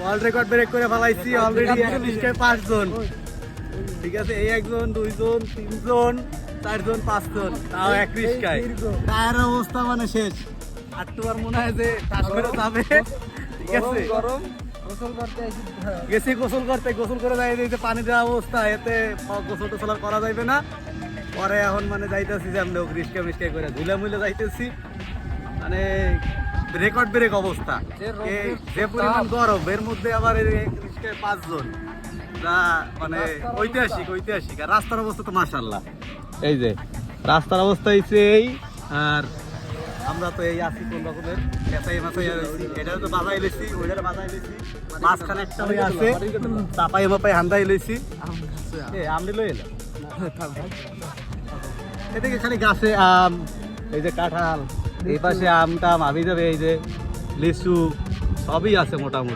World record break করে ফেলাইছি already. রিস্কায় 5 জন, ঠিক আছে? এই 1 জন 2 জন 3 জন 4 জন 5 জন, তাও এক রিস্কায়। টায়ারের অবস্থা মানে শেষ। আর মনে হয় যে টাস করে যাবে, ঠিক আছে? গরম গোসল করতে আসি। গেছি গোসল করে যাই, যে পানি দেওয়া অবস্থা, এতে গোসল টোসল আর করা যাইবে না। পরে এখন মানে যাইতেছি যে আমরা রিস্কা মিস্কা করে ধুলে মুলে যাইতেছি, মানে রেকর্ড ব্রেক অবস্থা। যে পরিমাণ গরম, এর মধ্যে আবার রিস্কায় 5 জন, যা মানে ঐতিহাসিক। আর রাস্তার অবস্থা তো মাশাআল্লাহ। এই যে রাস্তার অবস্থা হইছে এই, আর আমরা তো এই আছি কোন রকমের মাছাই এটা তো বাজাই লেছি, ওইটারে বাজাই লেছি, মাঝখানে একটা হয়ে আছে চাপাই মাপাই হান্দাই লইছি। আমনি লই এলাম, এদিকে খালি গাছে আম, এই যে কাঁঠাল, এই পাশে আম টাম আবি যাবে, এই যে লিচু সবই আছে মোটামুটি।